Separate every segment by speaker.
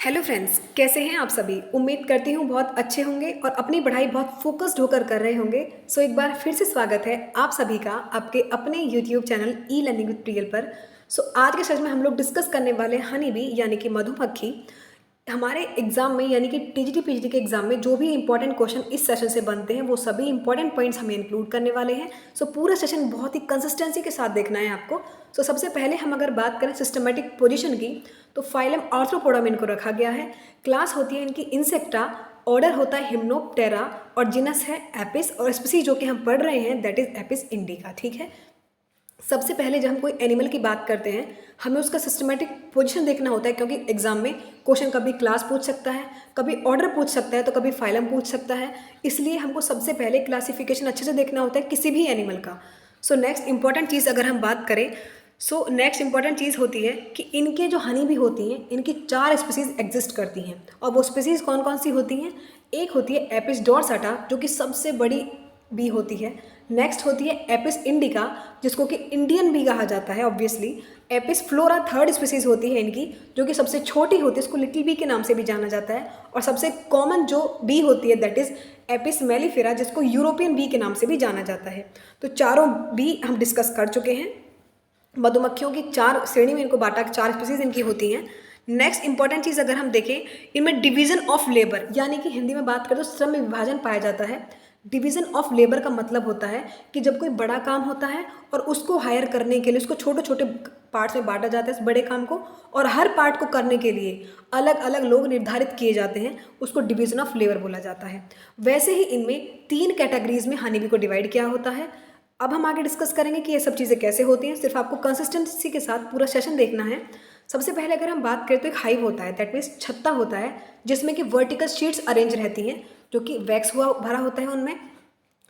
Speaker 1: Hello friends, कैसे हैं आप सभी। उम्मीद करती हूँ बहुत अच्छे होंगे और अपनी पढ़ाई बहुत फोकस्ड होकर कर रहे होंगे। सो एक बार फिर से स्वागत है आप सभी का आपके अपने YouTube channel e learning with Priyal पर। सो आज के सेशन में हम लोग डिस्कस करने वाले हैं हनी बी यानी कि मधुमक्खी। हमारे एग्जाम में यानी कि टीजीटी पीजीटी के एग्जाम में जो भी इंपॉर्टेंट क्वेश्चन इस सेशन से बनते हैं वो सभी इंपॉर्टेंट पॉइंट्स हमें इंक्लूड करने वाले हैं। सो पूरा सेशन बहुत ही कंसिस्टेंसी के साथ देखना है आपको। सो सबसे पहले हम अगर बात करें सिस्टमेटिक पोजीशन की, तो फाइलम आर्थ्रोपोडा में इनको रखा गया है। क्लास होती है इनकी इंसेक्टा, ऑर्डर होता है हिम्नोप्टेरा और जिनस है एपिस, और स्पीसीज जो कि हम पढ़ रहे हैं दैट इज एपिस इंडिका। ठीक है, सबसे पहले जब हम कोई एनिमल की बात करते हैं हमें उसका सिस्टमेटिक पोजीशन देखना होता है, क्योंकि एग्जाम में क्वेश्चन कभी क्लास पूछ सकता है, कभी ऑर्डर पूछ सकता है, तो कभी फाइलम पूछ सकता है। इसलिए हमको सबसे पहले क्लासिफिकेशन अच्छे से देखना होता है किसी भी एनिमल का। सो नेक्स्ट इंपॉर्टेंट चीज़ अगर हम बात करें, नेक्स्ट इंपॉर्टेंट चीज़ होती है कि इनके जो हनी भी होती हैं इनकी 4 स्पीसीज एग्जिस्ट करती हैं। और वो स्पीसीज कौन कौन सी होती हैं? एक होती है एपिस डोर्साटा जो कि सबसे बड़ी बी होती है। नेक्स्ट होती है एपिस इंडिका जिसको कि इंडियन भी कहा जाता है obviously. Apis flora third species होती है इनकी, जो कि सबसे छोटी होती है, इसको लिटिल बी के नाम से भी जाना जाता है। और सबसे कॉमन जो बी होती है दैट इज एपिस मेलिफेरा जिसको यूरोपियन बी के नाम से भी जाना जाता है। तो चारों बी हम डिस्कस कर चुके हैं। मधुमक्खियों की 4 श्रेणी में इनको बांटा, 4 स्पीसीज इनकी होती हैं। नेक्स्ट इंपॉर्टेंट चीज़ अगर हम देखें, इनमें डिवीजन ऑफ लेबर यानी कि हिंदी में बात करें तो श्रम में विभाजन पाया जाता है। डिवीजन ऑफ लेबर का मतलब होता है कि जब कोई बड़ा काम होता है और उसको हायर करने के लिए उसको छोटे छोटे पार्ट्स में बांटा जाता है इस बड़े काम को, और हर पार्ट को करने के लिए अलग अलग लोग निर्धारित किए जाते हैं, उसको डिवीजन ऑफ लेबर बोला जाता है। वैसे ही इनमें 3 कैटेगरीज में हनी बी को डिवाइड किया होता है। अब हम आगे डिस्कस करेंगे कि ये सब चीज़ें कैसे होती हैं। सिर्फ आपको कंसिस्टेंसी के साथ पूरा सेशन देखना है। सबसे पहले अगर हम बात करें तो एक हाइव होता है, दैट मीन्स छत्ता होता है जिसमें कि वर्टिकल शीट्स अरेंज रहती हैं, जो कि वैक्स हुआ भरा होता है, उनमें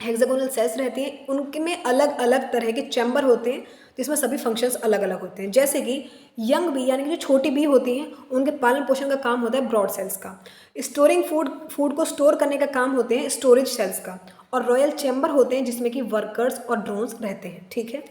Speaker 1: हेक्सागोनल सेल्स रहती हैं, उनमें अलग अलग तरह के चैम्बर होते हैं जिसमें सभी फंक्शंस अलग अलग होते हैं। जैसे कि यंग बी यानी कि जो छोटी बी होती हैं उनके पालन पोषण का काम होता है ब्रॉड सेल्स का। स्टोरिंग फूड को स्टोर करने का काम होते हैं स्टोरेज सेल्स का। और रॉयल चैम्बर होते हैं जिसमें कि वर्कर्स और ड्रोन्स रहते हैं। ठीक है,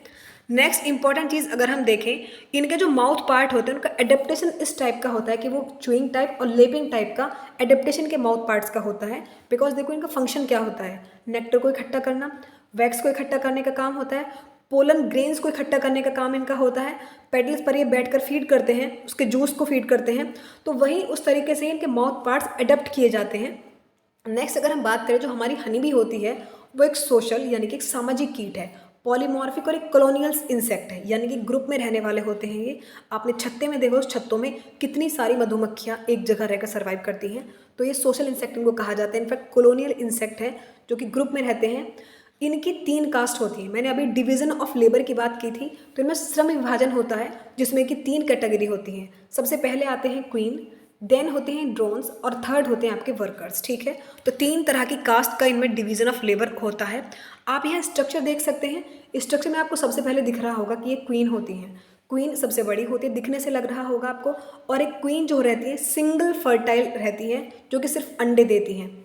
Speaker 1: नेक्स्ट इंपॉर्टेंट चीज़ अगर हम देखें, इनके जो माउथ पार्ट होते हैं उनका एडेप्टेशन इस टाइप का होता है कि वो च्यूइंग टाइप और लेपिंग टाइप का एडेप्टेशन के माउथ पार्ट्स का होता है। बिकॉज देखो इनका फंक्शन क्या होता है, नेक्टर को इकट्ठा करना, वैक्स को इकट्ठा करने का काम होता है, पोलन ग्रेन्स को इकट्ठा करने का काम इनका होता है, पेडल्स पर ये बैठकर फीड करते हैं, उसके जूस को फीड करते हैं। तो वही उस तरीके से इनके माउथ पार्ट्स एडेप्ट किए जाते हैं। नेक्स्ट अगर हम बात करें, जो हमारी हनी बी होती है वो एक सोशल यानी कि एक सामाजिक कीट है, पॉलीमॉर्फिक और एक कॉलोनियल इंसेक्ट है, यानी कि ग्रुप में रहने वाले होते हैं ये। आपने छत्ते में देखो, उस छत्तों में कितनी सारी मधुमक्खियाँ एक जगह रहकर सर्वाइव करती हैं, तो ये सोशल इंसेक्ट इनको कहा जाता है। इनफैक्ट कॉलोनियल इंसेक्ट है जो कि ग्रुप में रहते हैं। इनकी 3 कास्ट होती है। मैंने अभी डिवीजन ऑफ लेबर की बात की थी, तो इनमें श्रम विभाजन होता है जिसमें कि 3 कैटेगरी होती हैं। सबसे पहले आते हैं क्वीन, देन होते हैं ड्रोन्स और थर्ड होते हैं आपके वर्कर्स। ठीक है, तो 3 तरह की कास्ट का इनमें डिवीजन ऑफ लेबर होता है। आप यहाँ स्ट्रक्चर देख सकते हैं। स्ट्रक्चर में आपको सबसे पहले दिख रहा होगा कि ये क्वीन होती हैं। क्वीन सबसे बड़ी होती है, दिखने से लग रहा होगा आपको। और एक क्वीन जो रहती है सिंगल फर्टाइल रहती है, जो कि सिर्फ अंडे देती हैं।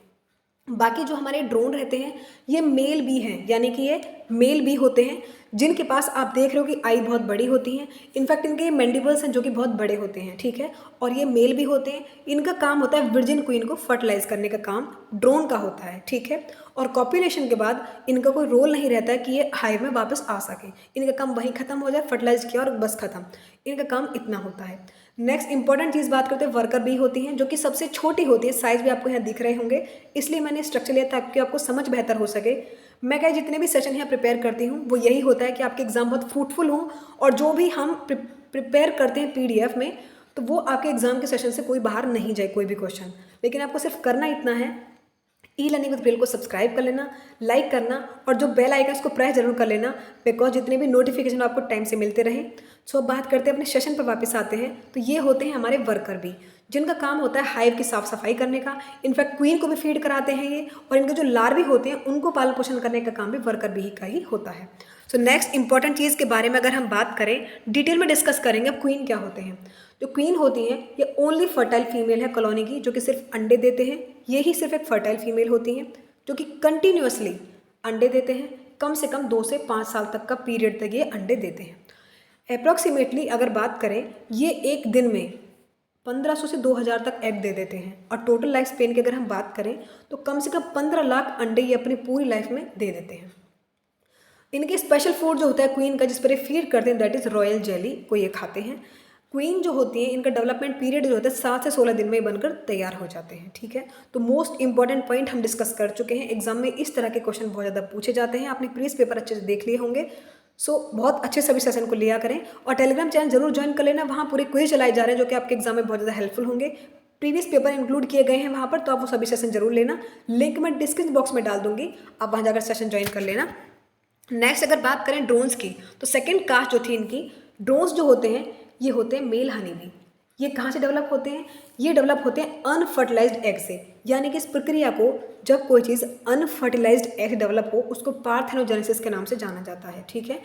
Speaker 1: बाकी जो हमारे ड्रोन रहते हैं ये मेल बी हैं, यानी कि ये मेल बी होते हैं जिनके पास आप देख रहे हो कि आई बहुत बड़ी होती हैं। इनफैक्ट इनके मैंडिबल्स हैं जो कि बहुत बड़े होते हैं। ठीक है, और ये मेल भी होते हैं। इनका काम होता है वर्जिन क्वीन को फर्टिलाइज करने का काम ड्रोन का होता है। ठीक है, और कॉपुलेशन के बाद इनका कोई रोल नहीं रहता है कि ये हाइव में वापस आ सके। इनका काम वहीं खत्म हो जाए, फर्टिलाइज किया और बस खत्म, इनका काम इतना होता है। नेक्स्ट इंपॉर्टेंट चीज़ बात करते हैं, वर्कर बी होती हैं जो कि सबसे छोटी होती है। साइज भी आपको यहाँ दिख रहे होंगे, इसलिए मैंने स्ट्रक्चर लिया ताकि आपको समझ बेहतर हो सके। मैं क्या जितने भी सेशन यहाँ प्रिपेयर करती हूँ वो यही होता है कि आपके एग्जाम बहुत फ्रूटफुल हों, और जो भी हम प्रिपेयर करते हैं पीडीएफ में तो वो आपके एग्जाम के सेशन से कोई बाहर नहीं जाए कोई भी क्वेश्चन। लेकिन आपको सिर्फ करना इतना है, ई लर्निंग विद प्रियल को सब्सक्राइब कर लेना, लाइक करना, और जो बेल आइकन उसको प्रेस जरूर कर लेना, बिकॉज जितने भी नोटिफिकेशन आपको टाइम से मिलते रहें। सो अब बात करते हैं अपने सेशन पर वापस आते हैं। तो ये होते हैं हमारे वर्कर बी, जिनका काम होता है हाइव की साफ सफाई करने का। इनफैक्ट क्वीन को भी फीड कराते हैं ये, और इनके जो लार्वी होते हैं उनको पालन पोषण करने का काम भी वर्कर बी का ही होता है। सो नेक्स्ट इंपॉर्टेंट चीज़ के बारे में अगर हम बात करें, डिटेल में डिस्कस करेंगे अब क्वीन क्या होते हैं। जो क्वीन होती हैं ये ओनली फर्टाइल फीमेल है कॉलोनी की, जो कि सिर्फ अंडे देते हैं। ये ही सिर्फ एक फर्टाइल फीमेल होती हैं जो कि कंटिन्यूसली अंडे देते हैं। कम से कम 2 से 5 साल तक का पीरियड तक ये अंडे देते हैं। अप्रॉक्सीमेटली अगर बात करें, ये एक दिन में 1500 से 2000 तक एग दे देते हैं। और टोटल लाइफ स्पेन की अगर हम बात करें तो कम से कम 15 लाख अंडे ये अपनी पूरी लाइफ में दे देते हैं। इनके स्पेशल फूड जो होता है क्वीन का, जिस पर ये फीड करते हैं, दैट इज़ रॉयल जेली को ये खाते हैं। क्वीन जो होती है इनका डेवलपमेंट पीरियड जो होता है 7 से 16 दिन में बनकर तैयार हो जाते हैं। ठीक है, तो मोस्ट इंपॉर्टेंट पॉइंट हम डिस्कस कर चुके हैं। एग्जाम में इस तरह के क्वेश्चन बहुत ज़्यादा पूछे जाते हैं। आपने प्रीवियस पेपर अच्छे से देख लिए होंगे। सो बहुत अच्छे सभी सेशन को लिया करें और टेलीग्राम चैनल जरूर ज्वाइन कर लेना। वहाँ पूरे क्विज चलाए जा रहे हैं जो कि आपके एग्जाम में बहुत ज़्यादा हेल्पफुल होंगे। प्रीवियस पेपर इंक्लूड किए गए हैं वहाँ पर, तो आप वो सभी सेशन जरूर लेना। लिंक मैं डिस्क्रिप्शन बॉक्स में डाल दूंगी, आप वहाँ जाकर सेशन ज्वाइन कर लेना। नेक्स्ट अगर बात करें ड्रोन्स की, तो सेकंड कास्ट जो थी इनकी, ड्रोन्स जो होते हैं ये होते हैं मेल हनी बी। ये कहाँ से डेवलप होते हैं? ये डेवलप होते हैं अनफर्टिलाइज्ड एग से। यानी कि इस प्रक्रिया को, जब कोई चीज़ अनफर्टिलाइज्ड एग डेवलप हो, उसको पार्थेनोजेनेसिस के नाम से जाना जाता है। ठीक है,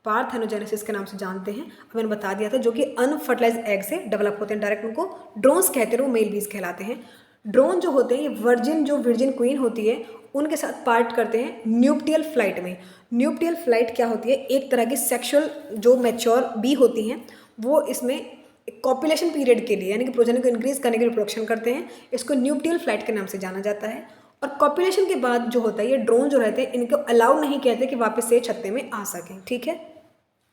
Speaker 1: पार्थेनोजेनेसिस के नाम से जानते हैं। अब मैंने बता दिया था, जो कि अनफर्टिलाइज्ड एग से डेवलप होते हैं डायरेक्ट, उनको ड्रोन्स कहते हैं, वो मेल बीज कहलाते हैं। ड्रोन जो होते हैं ये वर्जिन क्वीन होती है उनके साथ पार्ट करते हैं न्यूप्टियल फ्लाइट में। न्यूप्टियल फ्लाइट क्या होती है? एक तरह की सेक्सुअल जो मैच्योर बी होती हैं वो इसमें कॉपुलेशन पीरियड के लिए, यानी कि प्रोजन को इंक्रीज करने के लिए प्रोडक्शन करते हैं। इसको न्यूप्टियल फ्लाइट के नाम से जाना जाता है। और कॉपुलेशन के बाद जो होता है, ये ड्रोन जो रहते हैं इनको अलाउ नहीं कहते कि वापस से छत्ते में आ सकें। ठीक है,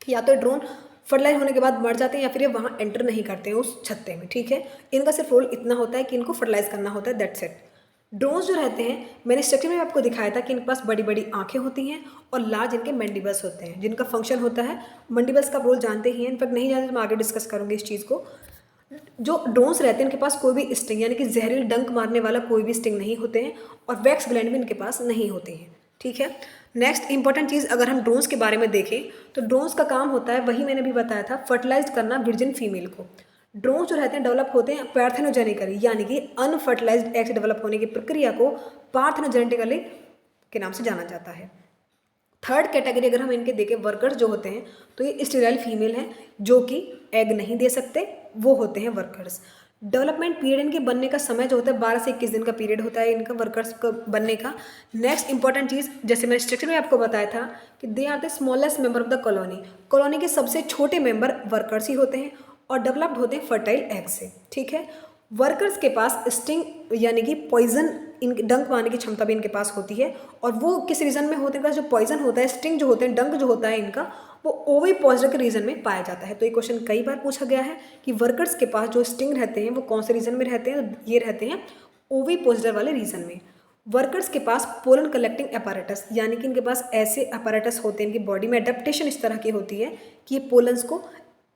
Speaker 1: या तो ड्रोन फर्टिलाइज होने के बाद मर जाते हैं या फिर ये वहाँ एंटर नहीं करते हैं उस छत्ते में। ठीक है, इनका सिर्फ रोल इतना होता है कि इनको फर्टिलाइज करना होता है, दैट्स इट। ड्रोन्स जो रहते हैं, मैंने स्ट्रक्चर में आपको दिखाया था कि इनके पास बड़ी बड़ी आंखें होती हैं और लार्ज इनके मैंडिबल्स होते हैं, जिनका फंक्शन होता है, मैंडिबल्स का रोल जानते ही हैं। इनफैक्ट नहीं जानते तो मैं आगे डिस्कस करूँगी इस चीज़ को। जो ड्रोन्स रहते हैं इनके पास कोई भी स्टिंग, यानी कि जहरीली डंक मारने वाला कोई भी स्टिंग नहीं होते हैं, और वैक्स ग्लैंड भी इनके पास नहीं होते हैं। ठीक है, नेक्स्ट इंपॉर्टेंट चीज़ अगर हम ड्रोन्स के बारे में देखें तो ड्रोन्स का काम होता है, वही मैंने भी बताया था, फर्टिलाइज करना वर्जिन फीमेल को। ड्रोन्स जो रहते हैं डेवलप होते हैं पार्थेनोजेनिकली, यानी कि अनफर्टिलाइज्ड एग से डेवलप होने की प्रक्रिया को पार्थेनोजेनेटिकली के नाम से जाना जाता है। थर्ड कैटेगरी अगर हम इनके देखें, वर्कर्स जो होते हैं, तो ये स्टेराइल फीमेल हैं जो कि एग नहीं दे सकते, वो होते हैं वर्कर्स। डेवलपमेंट पीरियड इनके बनने का समय जो होता है 12 से 21 दिन का पीरियड होता है इनका वर्कर्स का बनने का। नेक्स्ट इंपॉर्टेंट चीज़, जैसे मैंने स्ट्रक्चर में आपको बताया था कि they are the smallest member of the colony. Colony के सबसे छोटे मेंबर वर्कर्स ही होते हैं और डेवलप्ड होते हैं फर्टाइल एग से। ठीक है, वर्कर्स के पास स्टिंग यानी कि पॉइजन, इनके डंक मारने की क्षमता भी इनके पास होती है। और वो किस रीजन में होते हैं? जो पॉइजन होता है, स्टिंग जो होते हैं, डंक जो होता है इनका, वो ओवी पॉजिटिव के रीजन में पाया जाता है। तो ये क्वेश्चन कई बार पूछा गया है कि वर्कर्स के पास जो स्टिंग रहते हैं वो कौन से रीजन में रहते हैं? तो ये रहते हैं ओवी पॉजिटिव वाले रीजन में। वर्कर्स के पास पोलन कलेक्टिंग अपैरेटस, यानी कि इनके पास ऐसे अपैरेटस होते हैं, इनकी बॉडी में अडेप्टेशन इस तरह की होती है कि ये पोलन्स को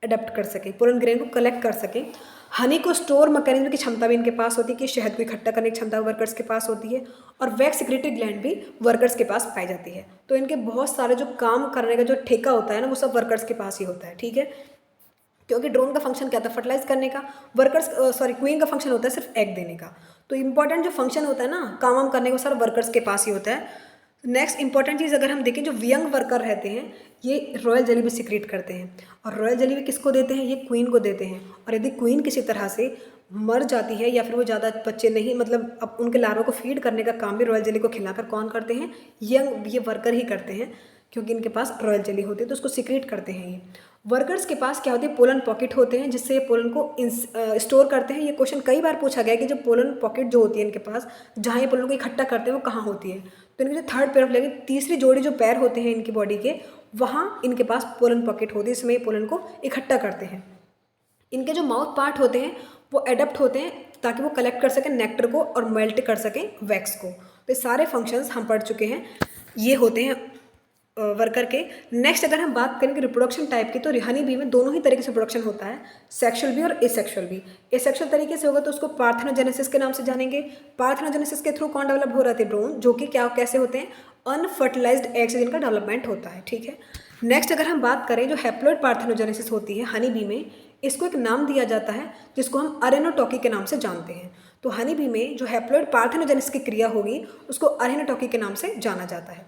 Speaker 1: अडेप्ट कर सके, पोलन ग्रेन को कलेक्ट कर सके। हनी को स्टोर मैकेनिज्म की क्षमता भी इनके पास होती है कि शहद को इकट्ठा करने की क्षमता वर्कर्स के पास होती है। और वैक्स सिक्रेटरी ग्लैंड भी वर्कर्स के पास पाई जाती है। तो इनके बहुत सारे जो काम करने का जो ठेका होता है ना, वो सब वर्कर्स के पास ही होता है। ठीक है, क्योंकि ड्रोन का फंक्शन क्या था? फर्टिलाइज करने का। क्वीन का फंक्शन होता है सिर्फ एग देने का। तो इंपॉर्टेंट जो फंक्शन होता है ना, काम वाम करने को, सारा वर्कर्स के पास ही होता है। नेक्स्ट इंपॉर्टेंट चीज़ अगर हम देखें, जो यंग वर्कर रहते हैं ये रॉयल जेली भी सिक्रेट करते हैं। और रॉयल जेली भी किसको देते हैं? ये क्वीन को देते हैं। और यदि क्वीन किसी तरह से मर जाती है या फिर वो ज़्यादा बच्चे नहीं, मतलब अब उनके लार्वा को फीड करने का काम भी रॉयल जेली को खिलाकर कौन करते हैं? ये वर्कर ही करते हैं, क्योंकि इनके पास रॉयल जेली होती है तो उसको सिक्रेट करते हैं ये। वर्कर्स के पास क्या होती है? पोलन पॉकेट होते हैं, जिससे ये पोलन को स्टोर करते हैं। ये क्वेश्चन कई बार पूछा गया कि जो पोलन पॉकेट जो होती है इनके पास, जहाँ ये पोलन को इकट्ठा करते हैं, वो कहाँ होती है? तो इनके जो थर्ड पेयर ऑफ लेग, तीसरी जोड़ी जो पैर होते हैं इनकी बॉडी के, वहाँ इनके पास पोलन पॉकेट होती है, इसमें ये पोलन को इकट्ठा करते हैं। इनके जो माउथ पार्ट होते हैं वो एडप्ट होते हैं ताकि वो कलेक्ट कर सकें नेक्टर को और मेल्ट कर सकें वैक्स को। तो ये सारे फंक्शंस हम पढ़ चुके हैं, ये होते हैं वर्कर के। नेक्स्ट अगर हम बात करें कि रिप्रोडक्शन टाइप की, तो हनी बी में दोनों ही तरीके से प्रोडक्शन होता है, सेक्सुअल भी और एसेक्सुअल भी। एसेक्सुअल तरीके से होगा तो उसको पार्थेनोजेनेसिस के नाम से जानेंगे। पार्थेनोजेनेसिस के थ्रू कौन डेवलप हो रहे थे? ड्रोन, जो कि क्या कैसे होते हैं? अनफर्टिलाइज्ड एग से जिनका डेवलपमेंट होता है। ठीक है, नेक्स्ट अगर हम बात करें, जो हैप्लॉइड पार्थेनोजेनेसिस होती है हनी बी में, इसको एक नाम दिया जाता है जिसको हम अरेनोटॉकी के नाम से जानते हैं। तो हनी बी में जो हैप्लॉइड पार्थेनोजेनेसिस की क्रिया होगी उसको अरेनोटॉकी के नाम से जाना जाता है।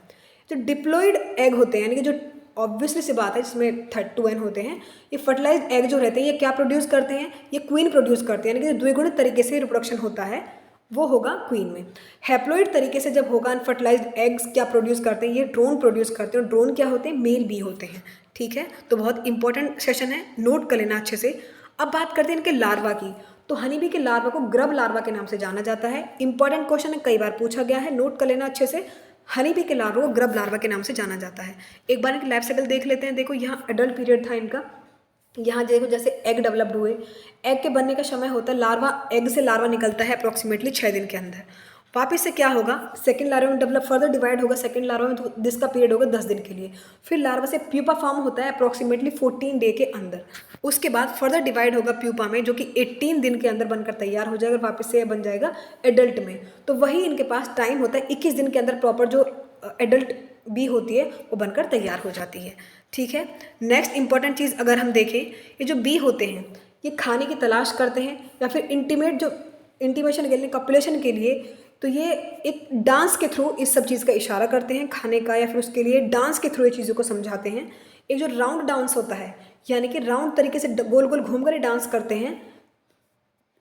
Speaker 1: जो डिप्लॉइड एग होते हैं, यानी कि जो ऑब्वियसली सी बात है जिसमें 32N होते हैं, ये फर्टिलाइज्ड एग जो रहते हैं ये क्या प्रोड्यूस करते हैं? ये क्वीन प्रोड्यूस करते हैं, यानी कि द्विगुणित तरीके से रिप्रोडक्शन होता है वो होगा क्वीन में। हैप्लॉइड तरीके से जब होगा अनफर्टिलाइज्ड एग्स क्या प्रोड्यूस करते हैं? ये ड्रोन प्रोड्यूस करते हैं। और ड्रोन क्या होते हैं? मेल बी होते हैं। ठीक है, तो बहुत इंपॉर्टेंट सेशन है, नोट कर लेना अच्छे से। अब बात करते हैं इनके लार्वा की। तो तो हनी बी के लार्वा को ग्रब लार्वा के नाम से जाना जाता है। इंपॉर्टेंट क्वेश्चन है, कई बार पूछा गया है, नोट कर लेना अच्छे से। हनी बी के लार्वा को ग्रब लार्वा के नाम से जाना जाता है। एक बार इनकी लाइफ साइकिल देख लेते हैं। देखो यहाँ एडल्ट पीरियड था इनका, यहाँ देखो जैसे एग डेवलप्ड हुए, एग के बनने का समय होता है, लार्वा एग से लार्वा निकलता है अप्रॉक्सीमेटली 6 दिन के अंदर। वापस से क्या होगा, सेकंड लार्वा में डेवलप फर्दर डिवाइड होगा सेकंड लार्वा में, तो जिसका पीरियड होगा 10 दिन के लिए। फिर लार्वा से प्यूपा फॉर्म होता है अप्रॉक्सीमेटली 14 डे के अंदर। उसके बाद फर्दर डिवाइड होगा प्यूपा में, जो कि 18 दिन के अंदर बनकर तैयार हो जाएगा, वापस से बन जाएगा एडल्ट में। तो वही इनके पास टाइम होता है, 21 दिन के अंदर प्रॉपर जो एडल्ट बी होती है वो बनकर तैयार हो जाती है। ठीक है, नेक्स्ट इंपॉर्टेंट चीज़ अगर हम देखें, ये जो बी होते हैं ये खाने की तलाश करते हैं या फिर इंटीमेशन के लिए, कॉपुलेशन के लिए, तो ये एक डांस के थ्रू इस सब चीज़ का इशारा करते हैं खाने का, या फिर उसके लिए डांस के थ्रू ये चीज़ों को समझाते हैं। एक जो राउंड डांस होता है, यानी कि राउंड तरीके से गोल गोल घूमकर डांस करते हैं।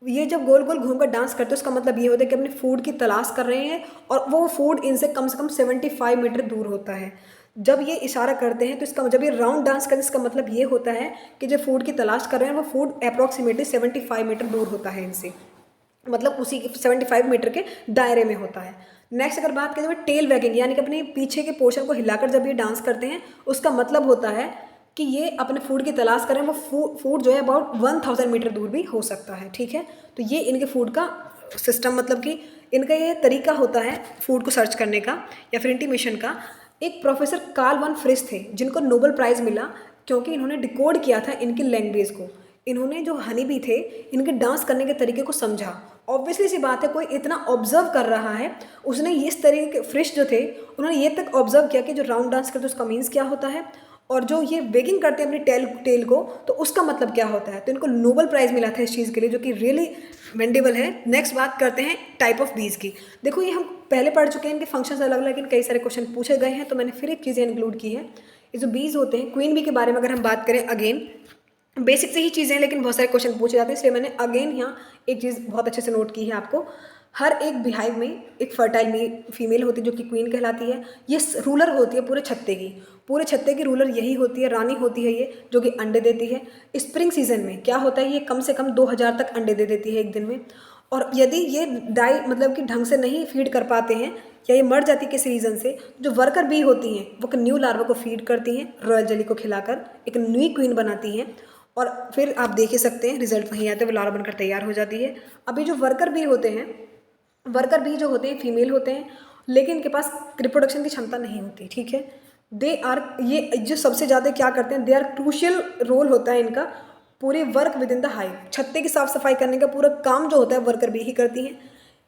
Speaker 1: ये जब गोल गोल घूमकर डांस करते हैं उसका मतलब ये होता है कि अपने फूड की तलाश कर रहे हैं, और वो फूड इनसे कम से कम 75 मीटर दूर होता है। जब ये इशारा करते हैं तो इसका, जब ये राउंड डांस करते हैं इसका मतलब ये होता है कि जो फूड की तलाश कर रहे हैं वो फूड अप्रॉक्सीमेटली 75 मीटर दूर होता है इनसे, मतलब उसी 75 मीटर के दायरे में होता है। नेक्स्ट अगर बात करें तो टेल वैगिंग, यानी कि अपने पीछे के पोर्शन को हिलाकर जब ये डांस करते हैं उसका मतलब होता है कि ये अपने फूड की तलाश करें, वो फूड जो है अबाउट 1000 मीटर दूर भी हो सकता है। ठीक है, तो ये इनके फूड का सिस्टम, मतलब कि इनका ये तरीका होता है फूड को सर्च करने का या फिर इंटीमेशन का। एक प्रोफेसर कार्ल वन फ्रिश थे जिनको नोबेल प्राइज़ मिला क्योंकि इन्होंने डिकोड किया था इनकी लैंग्वेज को। इन्होंने जो हनी बी थे इनके डांस करने के तरीके को समझा। ऑब्वियसली सी बात है, कोई इतना ऑब्जर्व कर रहा है, उसने इस तरीके के फ्रिश जो थे उन्होंने ये तक ऑब्जर्व किया कि जो राउंड डांस करते उसका मीन्स क्या होता है, और जो ये वेगिंग करते हैं अपनी टेल को, तो उसका मतलब क्या होता है। तो इनको नोबेल प्राइज़ मिला था इस चीज़ के लिए, जो कि रियली मेंडेबल है। नेक्स्ट बात करते हैं टाइप ऑफ बीज की। देखो ये हम पहले पढ़ चुके हैं, इनके फंक्शंस अलग अलग, लेकिन कई सारे क्वेश्चन पूछे गए हैं, तो मैंने फिर एक चीज़ें इंक्लूड की है। ये जो बीज होते हैं, क्वीन बी के बारे में अगर हम बात करें, अगेन बेसिक से ही चीज़ें हैं लेकिन बहुत सारे क्वेश्चन पूछे जाते हैं, इसलिए मैंने अगेन यहाँ एक चीज़ बहुत अच्छे से नोट की है आपको। हर एक बिहाइव में एक फर्टाइल फीमेल होती है जो कि क्वीन कहलाती है। ये रूलर होती है पूरे छत्ते की रूलर यही होती है, रानी होती है ये, जो कि अंडे देती है। स्प्रिंग सीजन में क्या होता है, ये कम से कम 2000 तक अंडे दे देती है एक दिन में। और यदि ये मतलब कि ढंग से नहीं फीड कर पाते हैं या ये मर जाती है किसी रीज़न से, जो वर्कर बी होती हैं वो न्यू लार्वा को फीड करती हैं, रॉयल जेली को खिलाकर एक न्यू क्वीन बनाती हैं, और फिर आप देख ही सकते हैं रिजल्ट वहीं आते हैं, वो लार्वा बनकर तैयार हो जाती है। अभी जो वर्कर बी होते हैं, वर्कर बी जो होते हैं फीमेल होते हैं, लेकिन इनके पास रिप्रोडक्शन की क्षमता नहीं होती। ठीक है, दे आर, ये जो सबसे ज़्यादा क्या करते हैं, दे आर क्रूशियल रोल होता है इनका पूरे work with in the hive. छत्ते की साफ सफाई करने का पूरा काम जो होता है वर्कर बी ही करती हैं।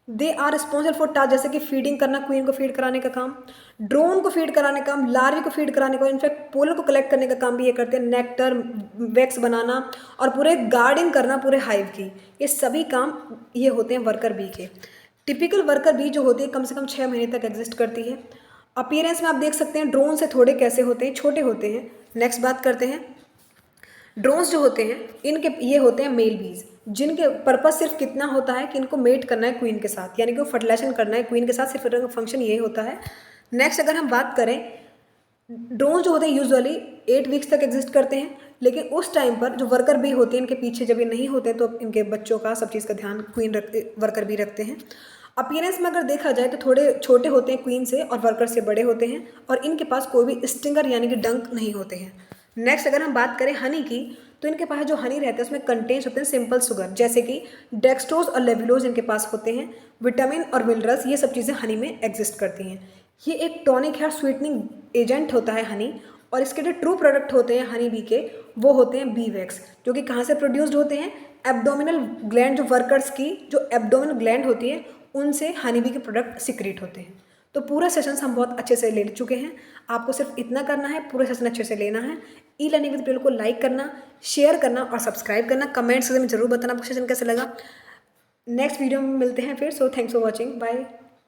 Speaker 1: They are responsible for task, जैसे कि फीडिंग करना, क्वीन को फीड कराने का काम, ड्रोन को फीड कराने का काम, लार्वी को फीड कराने का, इनफैक्ट पोलन को कलेक्ट करने का काम भी ये करते हैं, नेक्टर वैक्स बनाना और पूरे गार्डिंग करना पूरे हाइव की, ये सभी काम ये होते हैं वर्कर बी के। टिपिकल वर्कर बी जो होती है कम से कम 6 महीने तक एग्जिस्ट करती है। अपीयरेंस में आप देख सकते हैं ड्रोन से थोड़े कैसे होते हैं, छोटे होते हैं। नेक्स्ट बात करते हैं, ड्रोन्स जो होते हैं इनके ये होते हैं मेल बीज, जिनके पर्पस सिर्फ कितना होता है कि इनको मेट करना है क्वीन के साथ, यानी कि वो फर्टिलाइजेशन करना है क्वीन के साथ, सिर्फ इनका फंक्शन यही होता है। नेक्स्ट अगर हम बात करें, ड्रोन जो होते हैं यूजुअली 8 वीक्स तक एग्जिस्ट करते हैं, लेकिन उस टाइम पर जो वर्कर बी होते हैं इनके पीछे जब ये नहीं होते तो इनके बच्चों का सब चीज़ का ध्यान वर्कर बी रखते हैं। अपीयरेंस में अगर देखा जाए तो थोड़े छोटे होते हैं क्वीन से और वर्कर से बड़े होते हैं, और इनके पास कोई भी स्टिंगर यानी कि डंक नहीं होते हैं। नेक्स्ट अगर हम बात करें हनी की, तो इनके पास जो हनी रहता है उसमें कंटेंट्स होते हैं सिंपल शुगर, जैसे कि डेक्सट्रोज और लेवुलोज इनके पास होते हैं। विटामिन और मिनरल्स ये सब चीज़ें हनी में एग्जिस्ट करती हैं। ये एक टॉनिक है, स्वीटनिंग एजेंट होता है हनी, और इसके जो ट्रू प्रोडक्ट होते हैं हनी बी के वो होते हैं बी वैक्स, जो कि कहाँ से प्रोड्यूस्ड होते हैं, एब्डोमिनल ग्लैंड, जो वर्कर्स की जो एब्डोमिनल ग्लैंड होती है उनसे हनी बी के प्रोडक्ट सिक्रीट होते हैं। तो पूरा सेशन हम बहुत अच्छे से ले चुके हैं, आपको सिर्फ इतना करना है, पूरा सेशन अच्छे से लेना है। ई लर्निंग विद प्रियल को लाइक करना, शेयर करना और सब्सक्राइब करना। कमेंट्स में जरूर बताना आपको सेशन कैसे लगा। नेक्स्ट वीडियो में मिलते हैं फिर। So thanks for watching, bye.